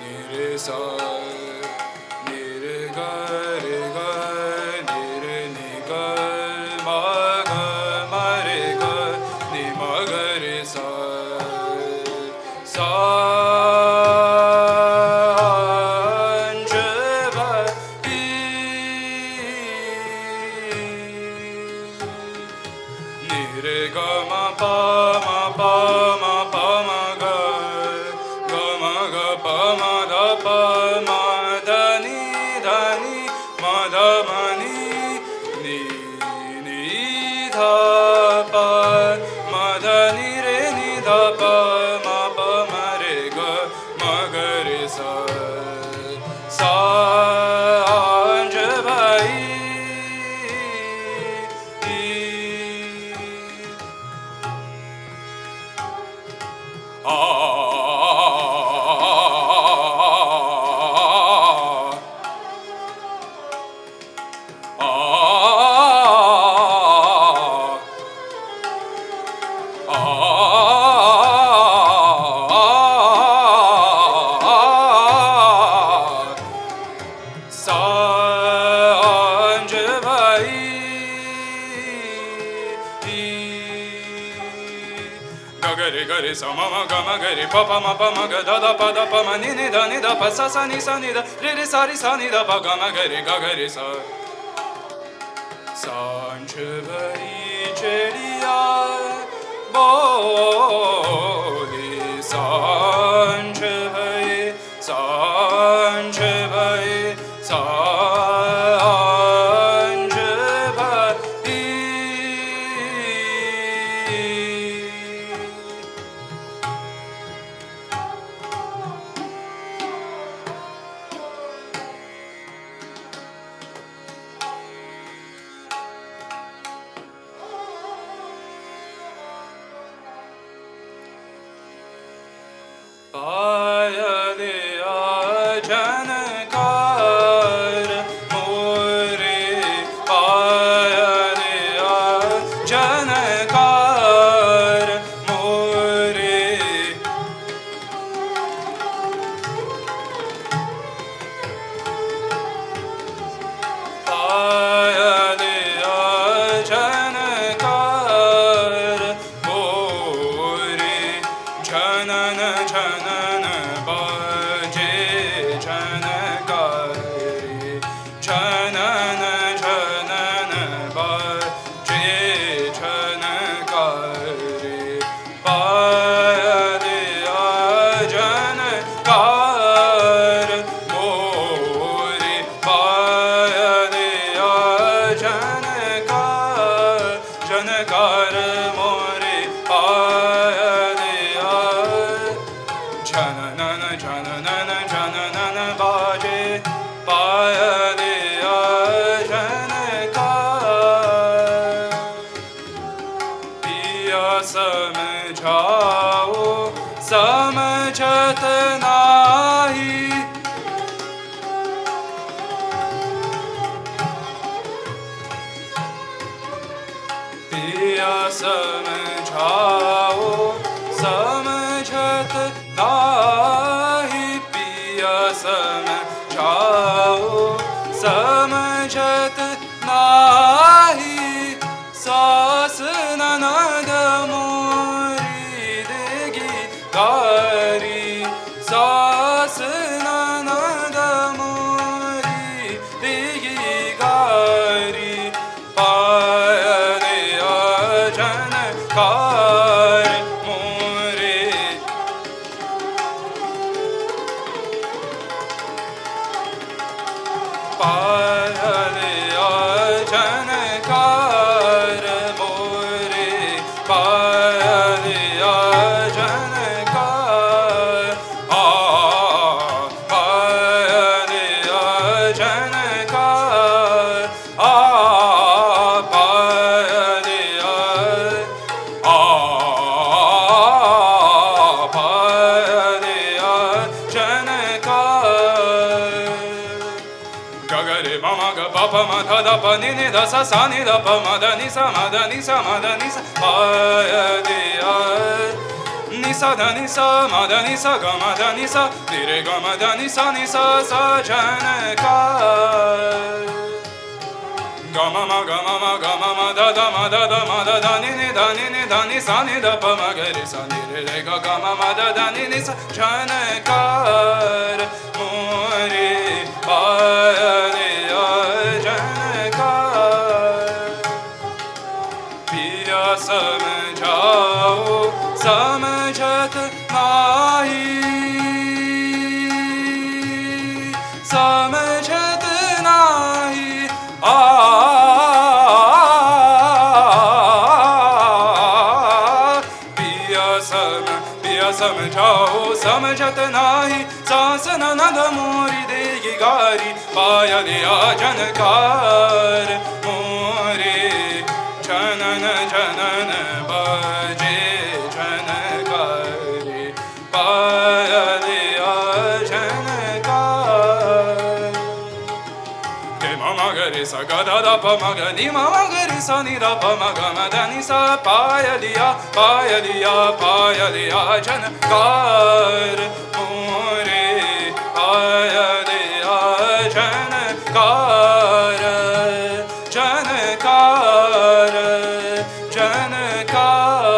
ni re sa ni re ga ni re ni ga ma re ga ni ma ga re sa sa re ga ma pa ma pa ma pa ma ga pa ma da pa ma da ni ma da ma ni dha pa ma da ni dha pa ma pa ma re ga ma ga re sa sa gare gare sa ma ma ga ma gare pa pa ma ga da pa ma ni da pa sa ni da re sa ni da pa ga ma gare sa sanch vai chelia boli sanch vai sanch vai पाया दिया जनकार मोरे पाया दिया जनकार मोरे पाया दिया जनकार मोरे जनन जनन बाजे जनकारी जनन जनन बाजे जनकारी पाया दिया जनकार मोरे पाया दिया जनकार मोरे पाया दिया जननन जननन जननन बाजे पाया दिया जनकार पिया समझाओ समझत नाही पिया समझाओ समझत नाही पिया समझाओ समझत नाही सास ननद मोरी देगी गारी सास ननद मोरी देगी गारी पाया दिया जनकार मोरे पाया दिया जनकार मोरे पाया दिया जनकार पाया दिया जनकार पाया दिया पाया दिया जनकार gagare mama ga papa ma da da pa ni da sa ni da pa ma da ni sa pa ya diya ni धनि सा मा धनि सा ग म धनि सा नि रे ग म धनि सा नि सा सा जनकार Gama ma gama ma gama ma da da ma da da ma da da ni ni da ni sa ni da pa ma ga re sa ni re re ga gama ma da da ni sa janakar more paale ya janakar piya samjhao samjhat nahi samjhat nahi समझाओ समझत नाही सांस ननद मोरी देगी गारी पाया दिया जनकार मोरे जनन जनन बजे जनकारी पाया दिया जनकार Gari sa ga da da pa ma ga ni ma ma gari sa ni da pa ma ga ma da ni sa paya diya jankar more paya diya jankar jankar jankar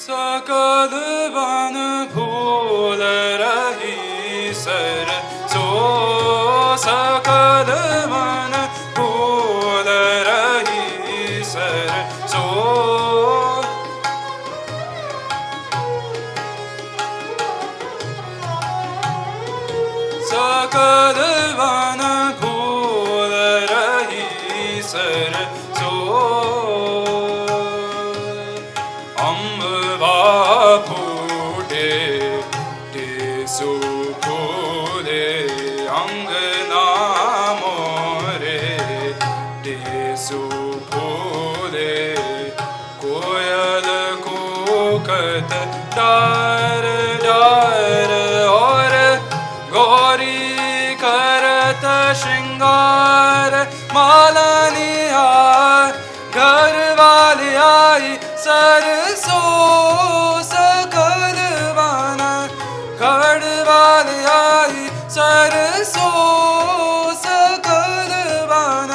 सकल one फूल रही sir so सकल one फूल रही sir so सकल one फूल रही sir so फूटे टेसु फूले अंगना मोरे टेसु फूले कोयल कूकत डार डार और गौरी करत श्रृंगार मालनिया घर वाली आई सरसो सकल वन घर वाली आई सरसो सकल वन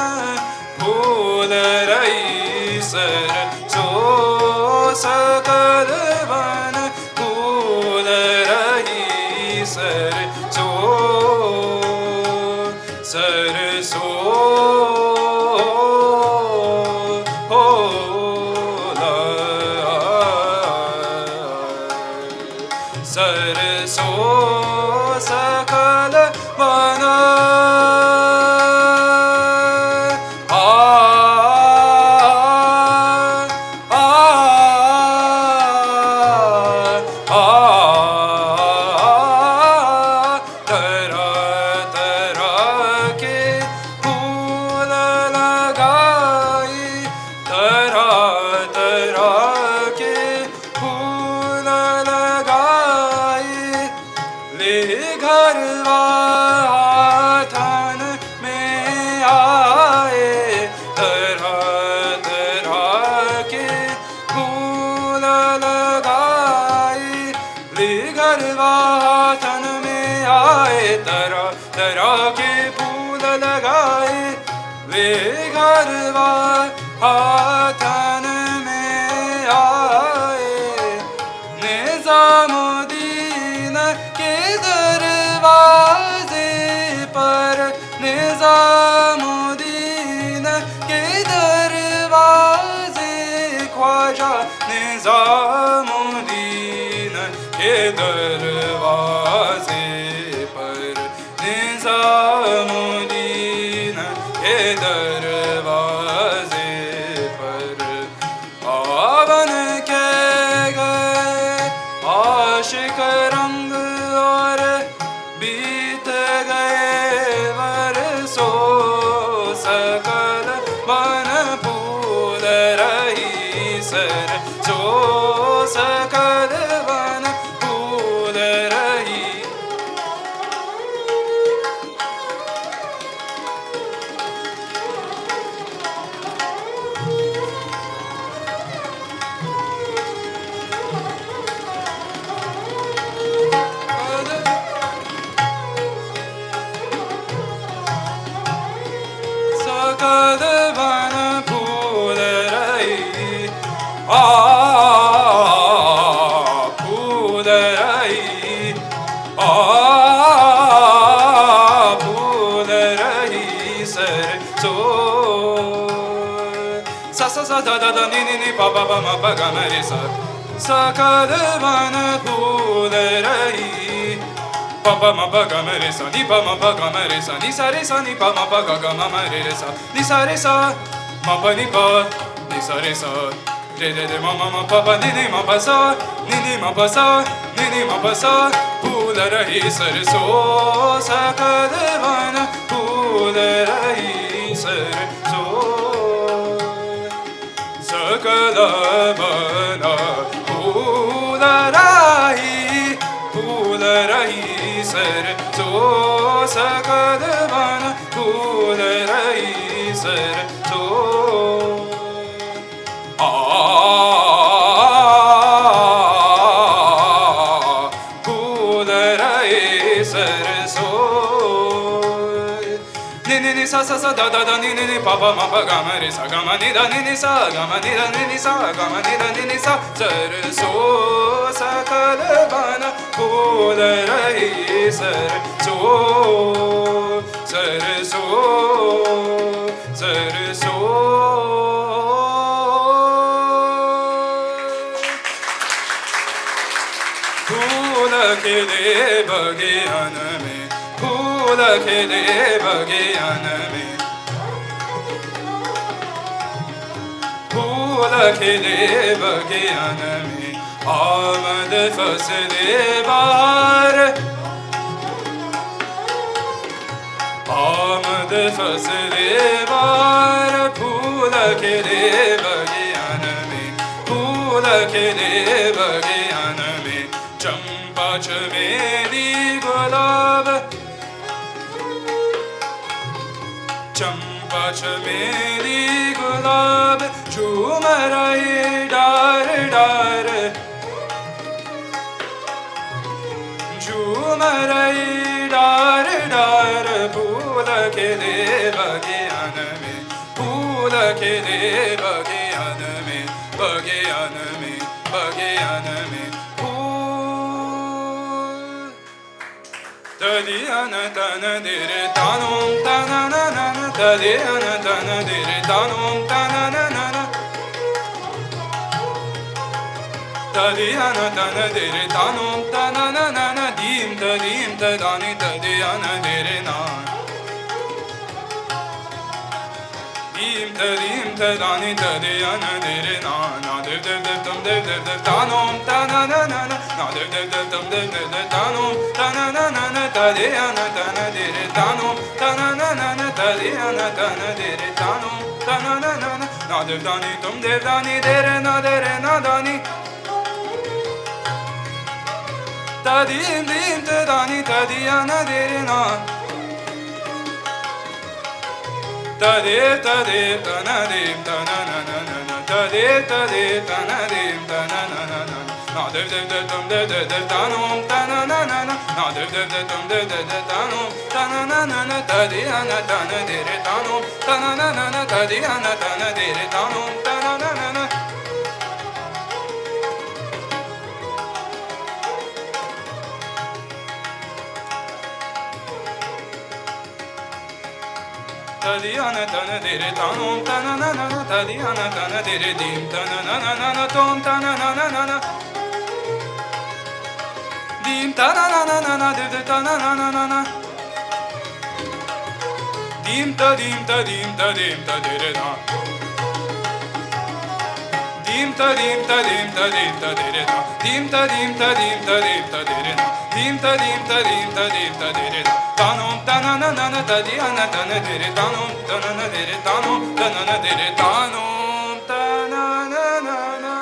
फूल रही सरसो सकल वन फूल रही सरसो सरसो सरसो सकल वन तरह तरह के फूल तरह के फूल लगाए वे घरवार हाथन में आए निजामुद्दीन के दरवाजे पर निजामुद्दीन के दरवाजे ख्वाजा निजामुद्दीन के दरवाजे पर निजामुद्दीन के दरवाजे पर पावन के गए आशिक रंग और बीत गए बरसों सकल मन फूल रही सर सो सकल वन फूल रही सकल वन फूल रही फूल रही फूल रही सर सो सा सा सा दा दा दा नी नी नी पा पा पा मा पा गा मा रे सा सकल वन फूल रही pa pa ma pa ga ma re sa ni pa ma pa ga ma re sa ni sa ni pa ma pa ga ga ma ma re sa ni sa ma pa ni sa re re ma ma ma pa pa ni ma pa sa ni ma pa sa ni ma pa sa फूल रही सरसो सकल one फूल रही सरसो सकल one फूल रही सरसो सकल one फूल रही सरसो फूल रही सरसो ni ni ni sa sa sa da da da ni ni ni pa pa ma pa ga ma re sa ga ma ni da ni ni sa ga ma ni da ni ni sa ga ma ni da ni ni sa सरसो सकल one फूल रही सरसो सरसो सरसो फूल खिले बगियान में फूल खिले बगियान में फूल खिले बगियान में आमद फसले बाहर आमद फसले बाहर फूल खिले बगियान में फूल खिले बगियान में चंपा चमेली गुलाब चंपा चमेली गुलाब झूम रही डार डार झूम रही डार डार फूल खिले बगियान में फूल खिले बगियान में बगियान में बगियान में फूल तदियान तन दिरे तानों तना ना ना तदियान तन दिरे तानों तना ना ना तदियान तन दिरे तानों तना ना ना दीम तदानी तदियान दिरे ना दीम तदानी तदियान दिरे ना ना देव देव देव तम देव देव देव तानों तना ना ना ना देव देव देव तम देव देव देव तानों तना ना ना तदियान तन दिरे तानों तना ना ना तदियान तन दिरे तानों तना ना ना देव दानी तुम देव दानी देरे ना दानी तदीम दीम तदानी तदियान दिरे ना तदे तदे तना देव तना ना ना ना तदे तदे तना देव तना ना ना ना na dev dev dev dum dev dev dev tanum ta na na na na na dev dev dev dum dev dev dev tanum ta na na na na ta di na ta na de re tanum ta na na na na ta di na ta na de re tanum ta na na na na Tadiana tana dere tanum tana na na na tadiana tana dere dim tana na na na na tom tana na na na na dim tana na na na na de tana na na na na dim ta dim ta dim ta dim ta dere na dim ta dim ta dim ta dim ta dere na dim ta dim ta dim ta dim ta dere na dim ta dim ta dim ta dim ta dere na tanum tana na na na tadiana tana dere tanum tana na dere tanum tana na dere tanum tana na na na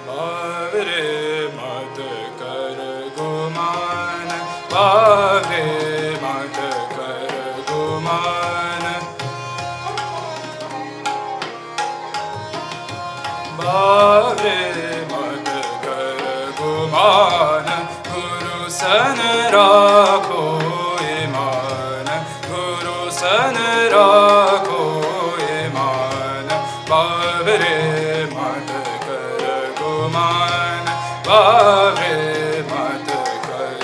Bavre mat kar guman Bavre mat kar guman Bavre mat kar guman Guru san rakho iman Guru san rakho iman Bavre mat kar guman Bavre mat kar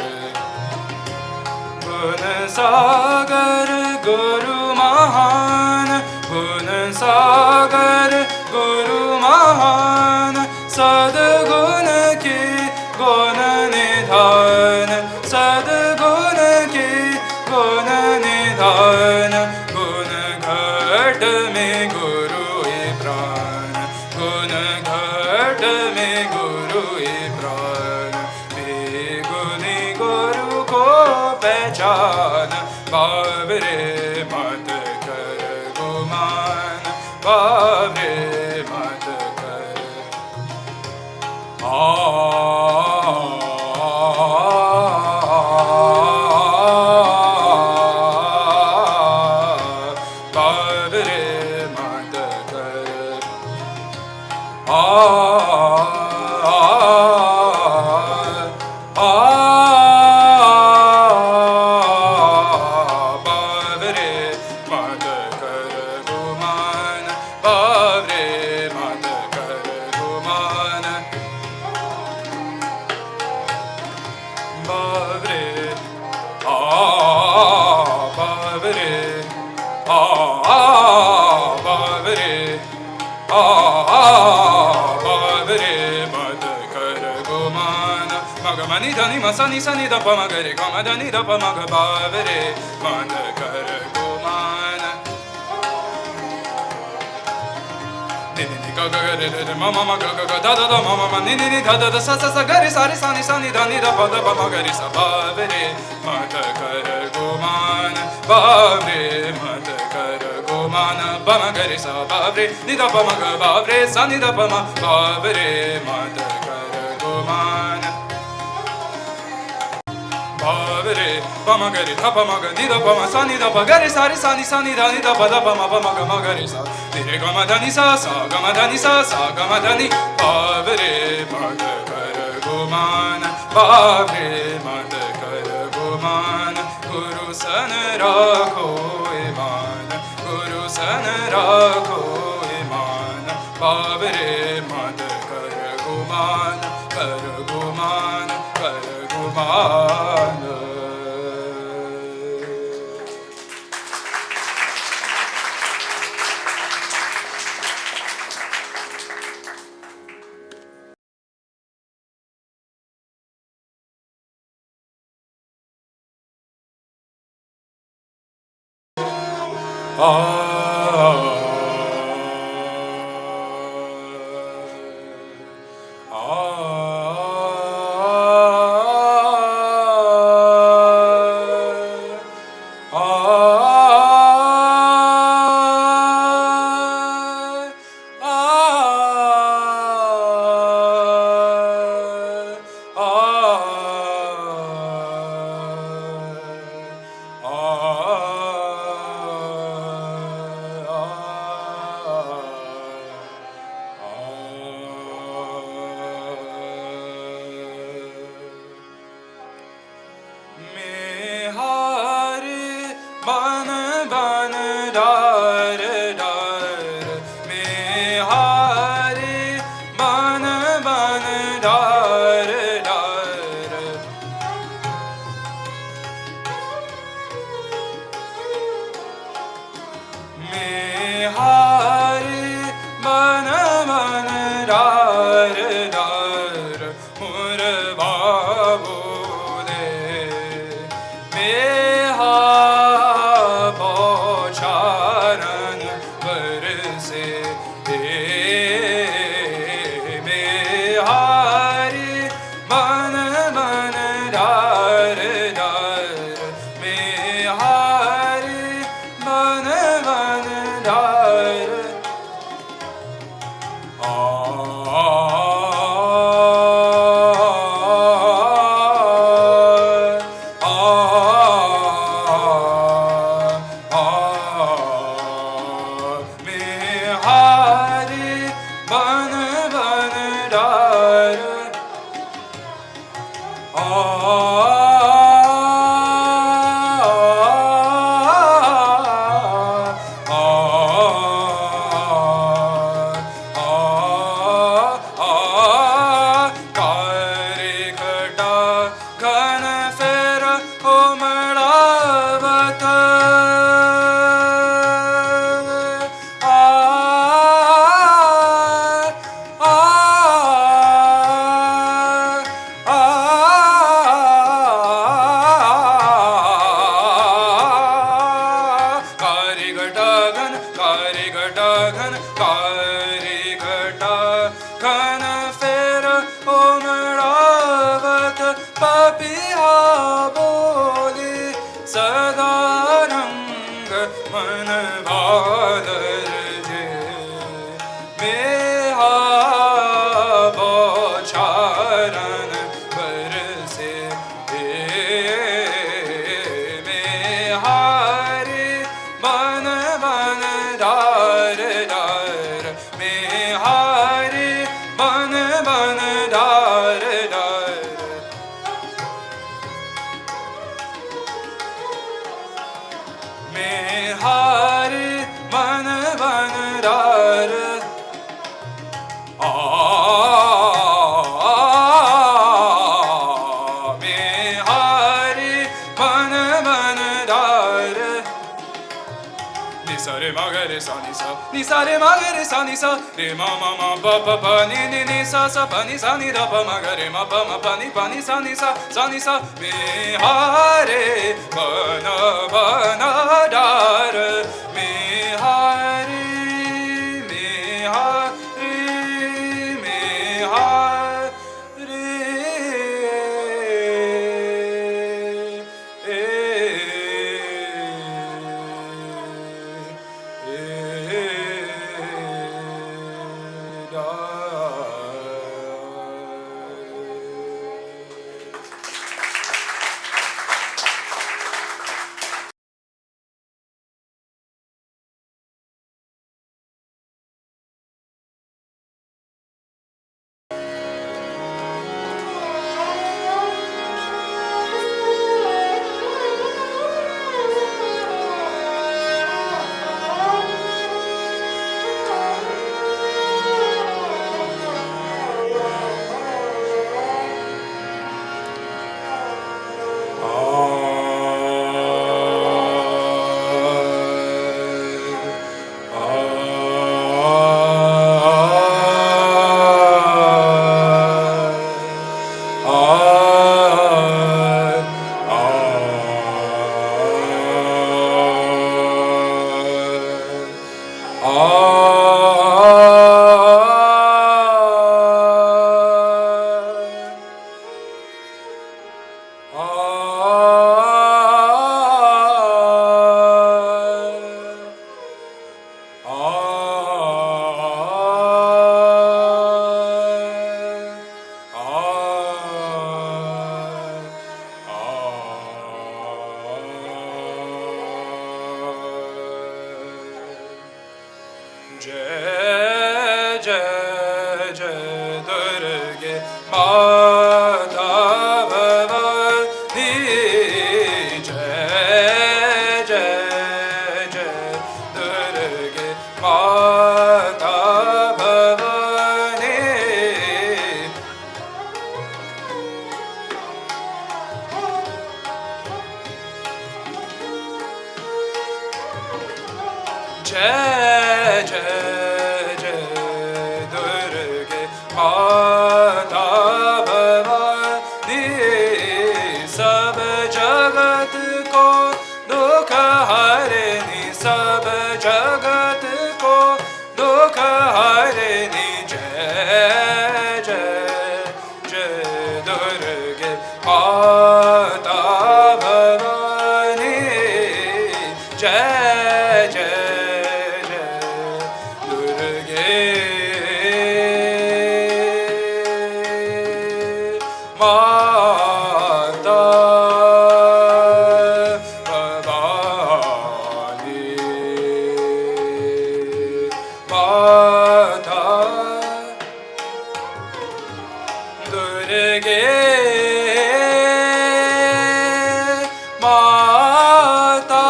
Gun sagar Guru mahan Gun sagar Guru mahan Sadgun ki gun nidhan Sadgun ki gun nidhan Gun ghat mein Guru hi pran Gun ghat mein Guru hi pran Beguni Guru ko pehchan Bavre mat kar guman Bavre mat kar Bavre mat kar Bavre mat kar guman Bavre mat kar guman Bavre Bavre Bavre Bavre mat kar guman Magamani dhani masani sani da pa magare gama dhani da pa mag Bavre mat kar guman Ni ni ni ga ga ga re re re ma ma ma ga ga ga da da da ma ma ma ni ni ni da da da sa sa sa ga re sa re sa ni da ni da pa ma ga re sa Bavre mat kar guman Bavre mat kar guman pa ma ga re sa Bavre ni da pa ma ga Bavre sa ni da pa ma Bavre mat kar guman re pa ma ga re tha pa ma ga ni da pa ma sa ni da pa ga re sa ni da ni da pa ma ga re sa ni re ga ma da ni sa ga ma da ni sa ga ma da ni pa re ma da kar guman pa re ma da kar guman guru san rakho iman guru san rakho iman pa re ma da kar guman kar guman kar guman ni sa re ma ga re sa ni sa re ma pa pa pa ni sa pa ni sa ni da pa ma ga re ma pa ni sa me ha re ba na da re me ha re me ha re me ha जय जय जय दुर्गे माता भवानी जय जय जय दुर्गे माता भवानी जय जय जय दुर्गे माता भवानी सब जगत को दुख हरनी सब जगत को दुख हरनी जय जय जय दुर्गे माता भवानी जय जय माता भवानी माता दुर्गे माता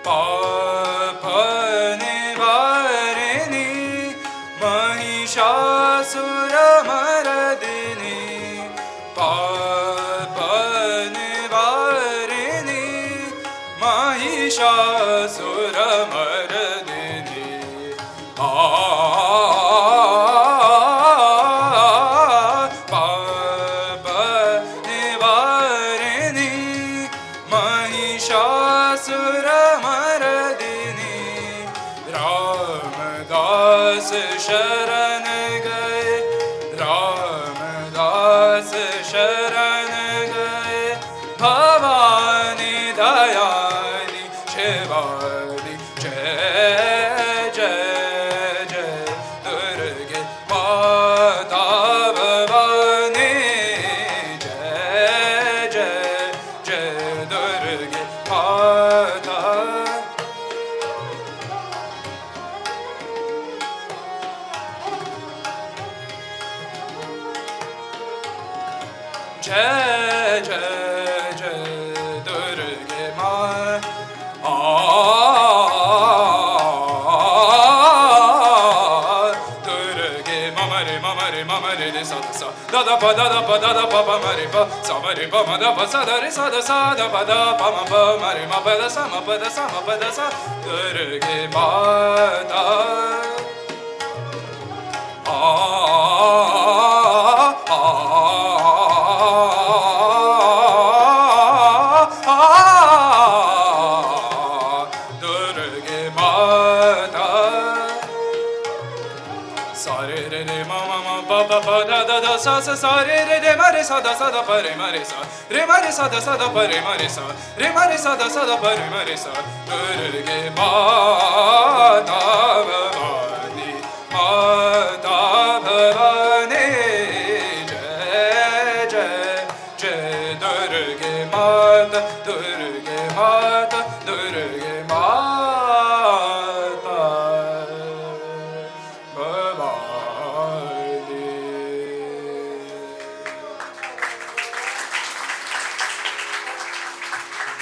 पाप निवारिणी महिषासुरमर्दिनी पाप निवारिणी महिषासुरमर्दिनी पाप निवारिणी महिषासुरमर्दिनी रामदास शरण गए रामदास शरण गए भवानी दयानी शिवानी जय जय जय दुर्गे माता भवानी जय जय जय दुर्गे माता जय जय जय दुर्गे दुर्गे मम रे रे सा सा da da pa pa ma re pa sa ma re pa ma da pa sa da re sa da pa ma re ma pa da sa Durge Mata Durge Mata Sare re re ma ma ma pa pa pa da da da sa sa sa re re re ma re sa da pa re ma re sa da pa re ma re sa re ma re sa da pa re ma re sa Durge Mata Bhavani Mata Bhavani Jai Jai Jai Durge Mata Durge Mata Durge Mata Bhavani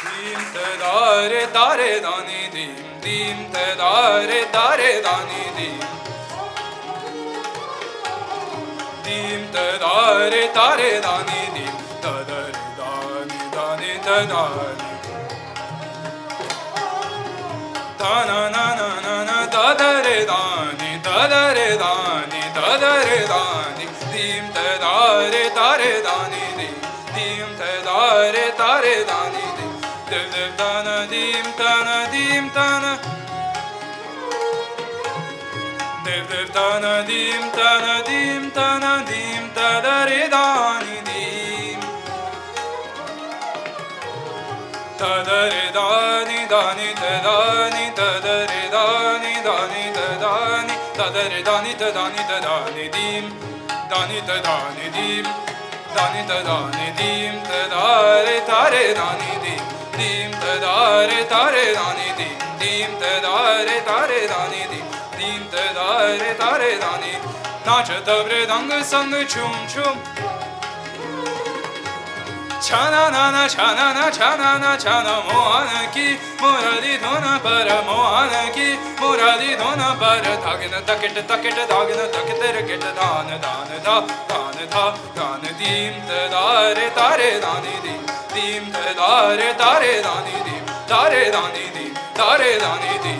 Dim te dare dare dani dim dim te dare dare dani dim dim te dare dare dani dim da dare dani dani te dani da na na na na na da dare dani dim te dare dare dani dim dim te dare dare dani dim dev dev dana dim tana dev dev dana dim tana dim tadare dani dim tadare dani dani tadani tadare dani dani tadani tadare dani tadani tadani dim dani ta dani dim, dani ta dani dim ta dare tare dani dim, dim ta dare tare dani dim, dim ta dare tare dani dim, dim ta dare tare dani. नाचत मृदंग संग छुम छुम छाना नाना छाना ना छाना ना छाना मोहन की मुरारी धुन पर मोहन की मुरारी धुन पर धागन तकिट तकिट धागन तकिट रकिट दान दान धा दान धा दान दीम तारे तारे दानी दी दीम तारे तारे दानी दी तारे दानी दी तारे दानी दी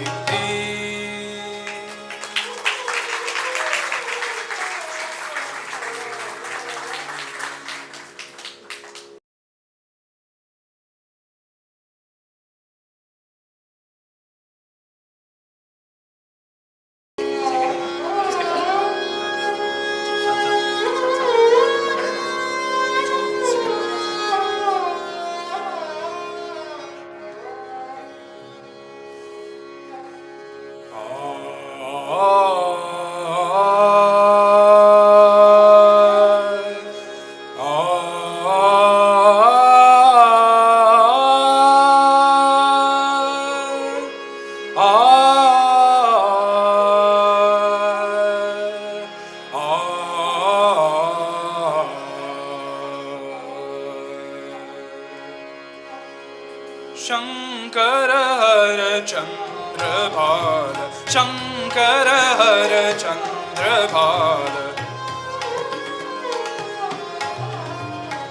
शंकर हर चंद्रभाल शंकर हर चंद्रभाल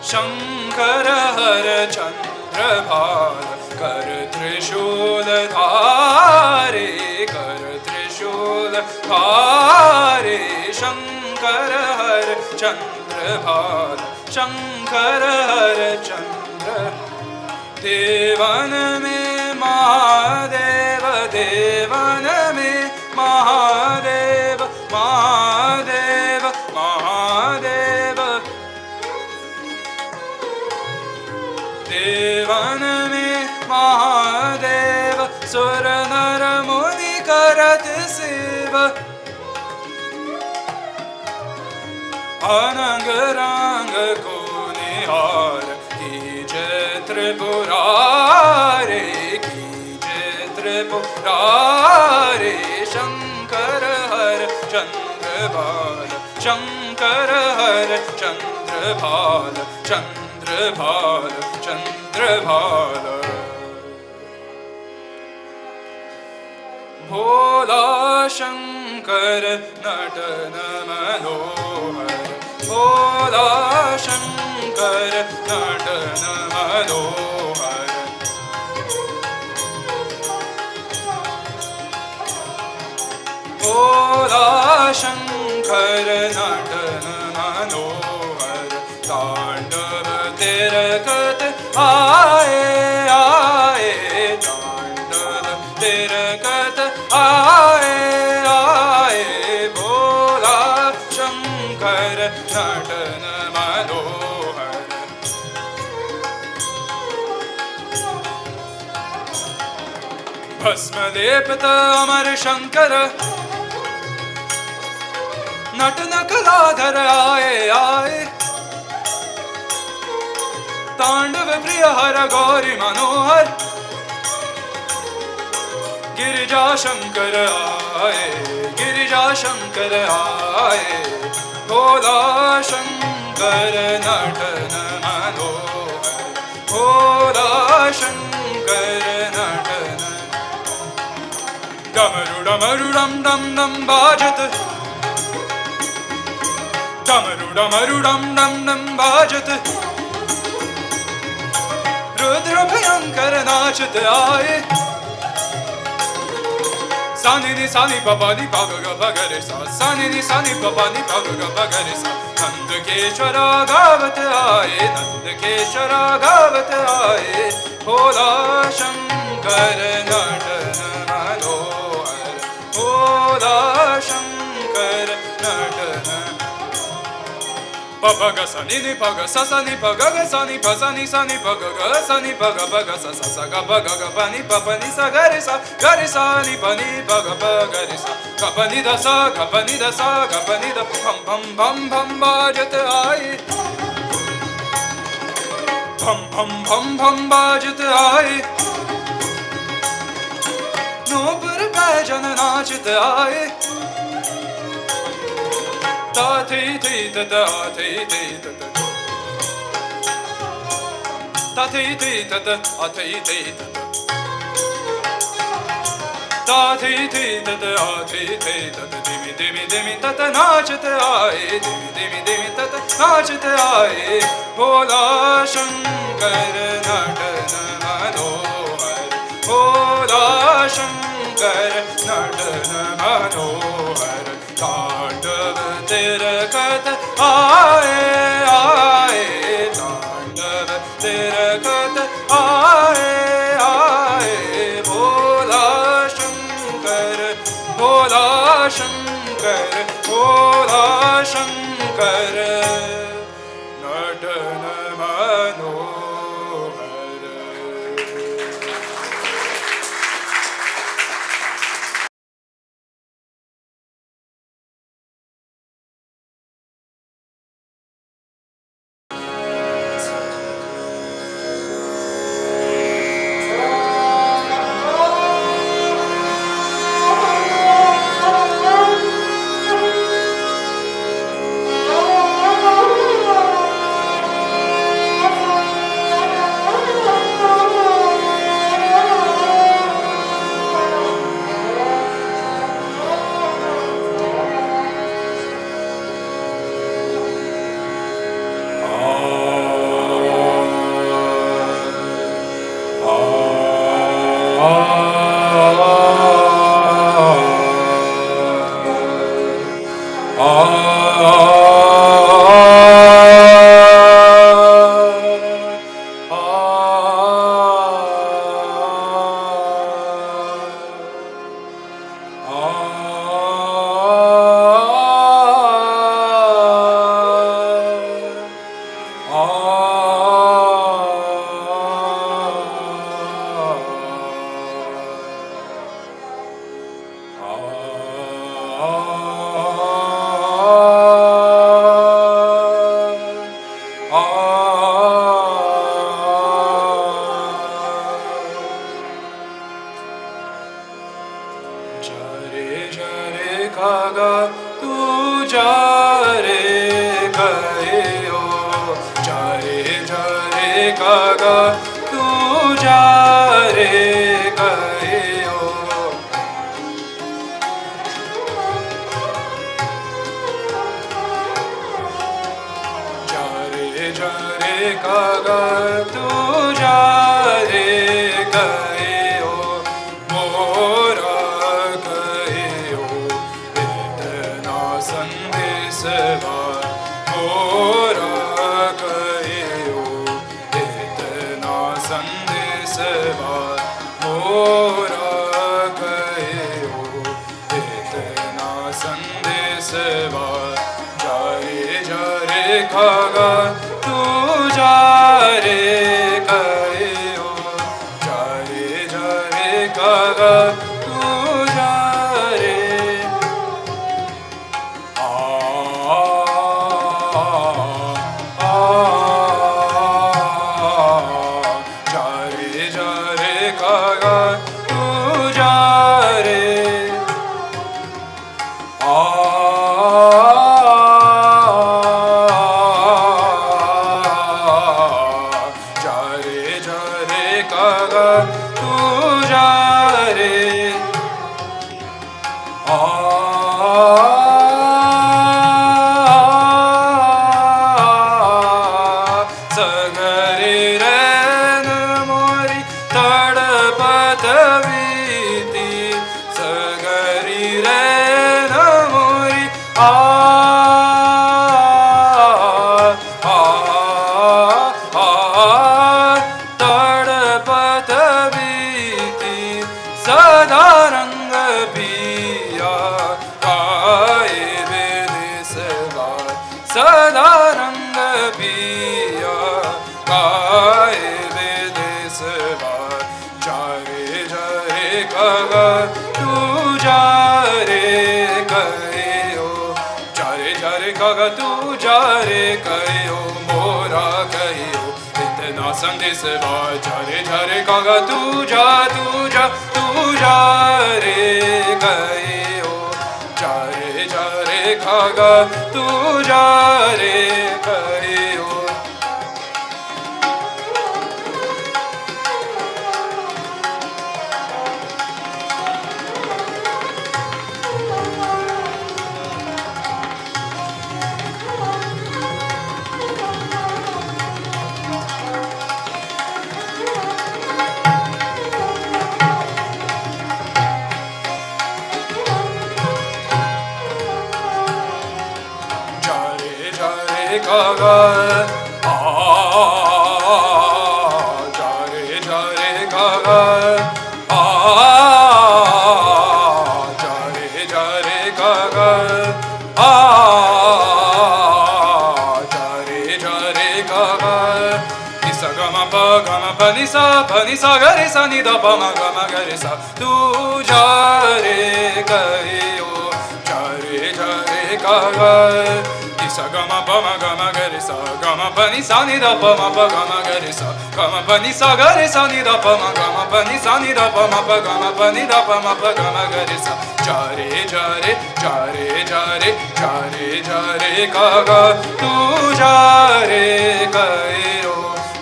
शंकर हर चंद्रभाल कर त्रिशूल धारे कर त्रिशूल धारे शंकर हर चंद्रभाल शंकर हर चंद्र देवन में महादेव देवन में महादेव महादेव महादेव देवन में महादेव सुर नर मुनि करत शिव अनंग रंग को निहार त्रिपुरारे कीजे त्रिपुरारे शंकर हर चंद्रभाल शंकर हर चंद्रभाल चंद्रभाल चंद्रभाल भोला शंकर नटन मनोहर भोला शंकर नटन मनोहर भोला शंकर नटन मनोहर तांडव तिरकत आए आए तांडव तिरकत आए आए भोला शंकर नटन मनोहर भस्म लेपित अमर शंकर नटन कलाधर आए आए तांडव प्रिय हर गौरी मनोहर गिरिजा शंकर आए गिरिजा शंकर आए भोला शंकर नटन मनोहर भोला शंकर नटन डमरू डमरू डम डम डम बाजत डमरू डमरू डम डम डम बाजत रुद्र भयंकर नाचत आए सानी नि सानी पपा नि पग ग भगरे सा सानी नि सानी पपा नि पग ग भगरे सा नंद केशर गावत आए नंद केशर गावत आए भोला शंकर नटन मनोहर भोला शंकर नटन पग ग सनी नि पग सा सनी पग ग सनी प सनी सनी पग ग सनी पग पग सा सा ग प ग ग प नि प प नि सा ग रे सा नि प नि प ग प ग रे सा ग गपनि द सा गपनि द सा गपनि द भम भम भम भम बाजत आए भम भम भम भम बाजत आए नूपुर बैजन नाचत आए ता थे तत आ थे तत ता थे तत आ थे तत ता थे तत आ थे तत दिमि दिमि दिमि तत नाचत आए दिमि दिमि दिमि तत नाचत आए भोला शंकर नटन मनोहर भोला शंकर नटन मनोहर तांडव तिरकत आए आए तांडव तिरकत आए आए भोला शंकर भोला शंकर भोला शंकर नटन मनोहर तू जा रे रे कहियो मोरा कहियो इतना संदेश जा रे कागा तू जा रे कहियो जा रे कागा तू जा रे कहियो कागा जा रे कागा जा रे कागा जा रे कागा निसा गम प निसा ग रे सा नि द प म ग म ग रे सा तू जा रे कहियो जा रे कागा सा ग म प म ग म ग रे सा ग म प नि सा नि द प म प ग म ग रे सा ग म प नि सा ग रे सा नि द प म ग म प नि सा नि द प म प ग म प नि द प म प ग म ग रे सा जा रे का गा तू जा रे कहियो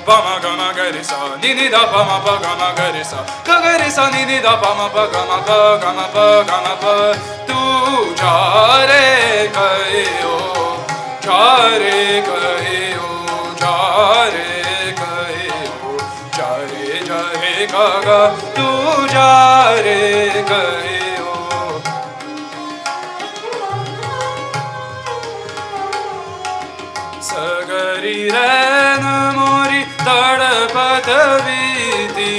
प म ग म ग रे सा नि नि द प म प ग म ग रे सा ग ग रे सा नि नि द प म प ग म प ग म प ग म प तू जा रे कहियो जा रे कहियो जा रे कागा तू जा रे कहियो सगरी रैन मोरी तड़पत बीती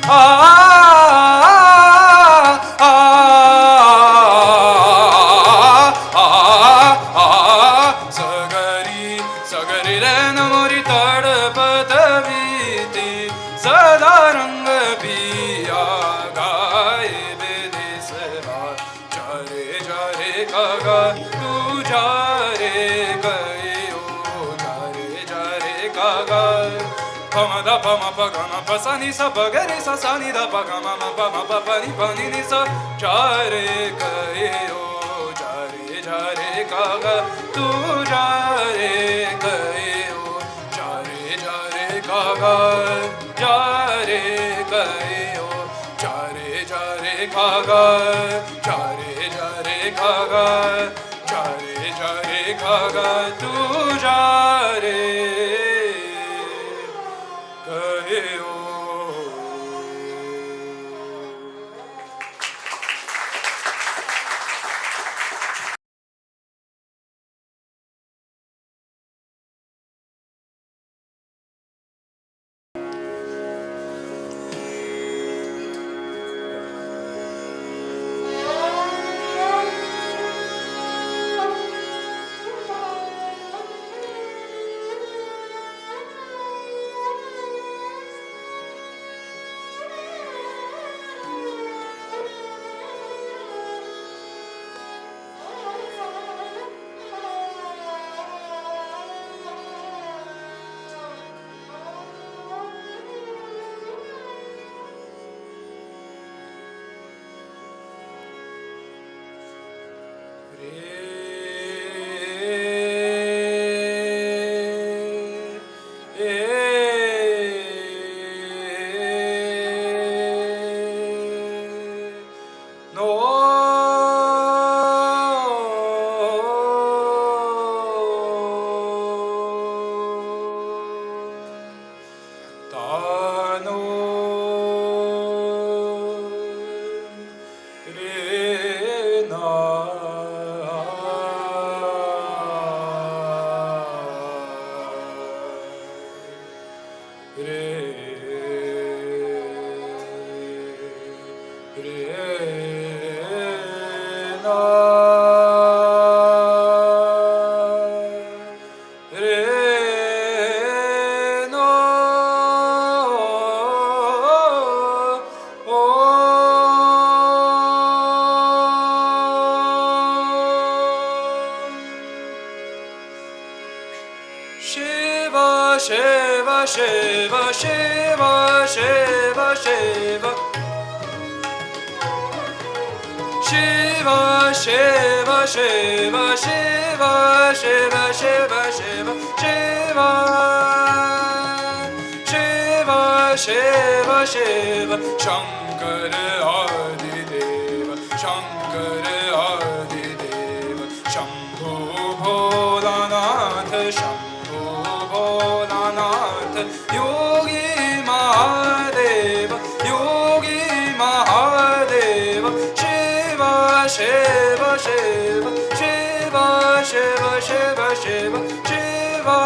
आ सगरी रैन मोरी तड़पत बीती सदा रंग पिया गाए बेदेसरा जा रे कागा तू जा रे कहियो जा रे कागा पम द पम प ग म प सा नि सा प ग रे सा सा नि द प ग म म प म प प नि नि सा जा रे कहियो जा रे कागा तू जा रे कहियो जा रे कागा जा रे कहियो जा रे कागा जा रे कागा जा रे कागा तू जा रे कहियो Shiva Shiva Shiva Shiva Shiva Shiva Shiva Shiva Shiva Shiva Shiva Shiva Shiva Shiva Shiva Shiva Shankara Adideva Shankara Adideva Shambhu Bholanath Shambhu Bholanath Yogi Mahadeva Yogi Mahadeva Shiva Shiva Shiva Shiva Shiva Shiva Shiva Shiva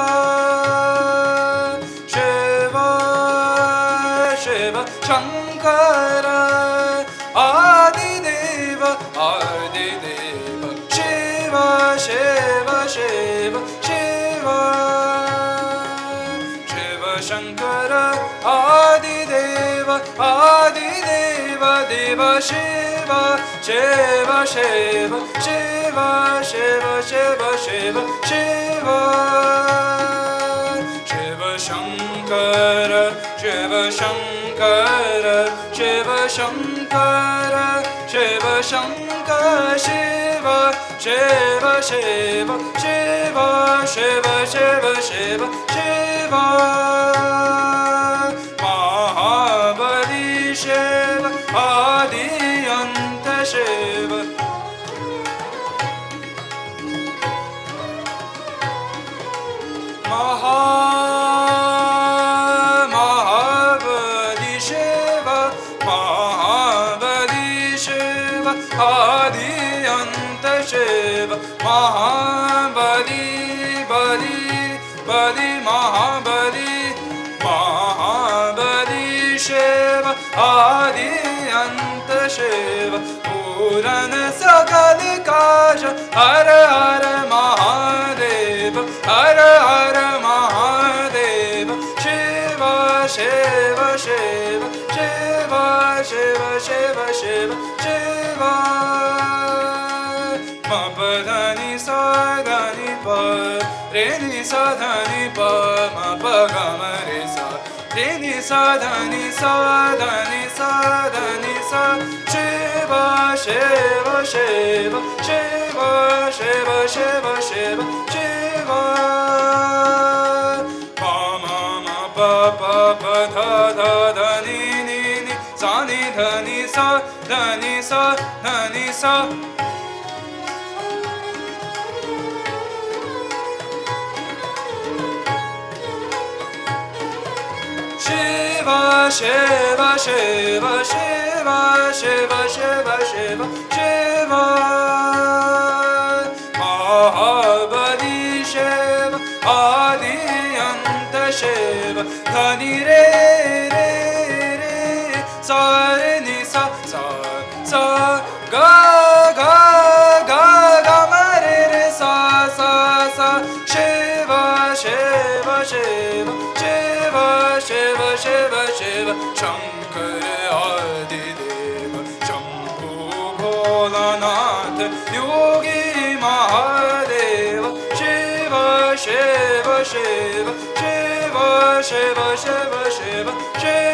Shiva Shiva Shankara Adideva Adideva Shiva Shiva Shiva Shiva Shiva Shankara Adideva Adideva Deva Shiva Shiva Shiva Shiva Shiva Shiva Shiva Shiva Shiva Shankara Shiva Shankara Shiva Shankara Shiva Shankara Shiva Shiva Shiva Shiva Shiva Shiva Shiva Shiva Mahabali Shiva Adi Anta Shiva Mahabali Shiva Mahabali Shiva Adi Anta Shiva Mahabali Bali Bali Mahabali Mahabali Shiva Adi Anta Shiva Puran Sakal Kaja Har Har Mahadeva Har Har Mahadeva Shiva Shiva Shiva Shiva Shiva Shiva Shiva Shiva Mapadani Sadani Pa Reni Sadani Pa Mapagama Resa Reni Sadani Sadani Sadani Sa Shiva Shiva Shiva Shiva Shiva Shiva Shiva Shiva Mama Ma Pa Pa Pa Tha Tha Tha Ni Ni Ni Sa Ni Tha Ni Sa Tha Ni Sa Tha Ni Sa Shiva Shiva Shiva Shiva Shiva Shiva Shiva Shiva Mahabali Shiva Adi Anta Shiva Dhani Re Re Re Sa Re Ni Sa Sa Sa Ga Ga Ga Ga Ma Re Re Sa Sa Sa Shiva Shiva Shiva Shiva Shiva Shiva Shiva Shankara Adideva Shambhu Bholanath Yogi Mahadeva Shiva Shiva Shiva Shiva Shiva Shiva Shiva Shiva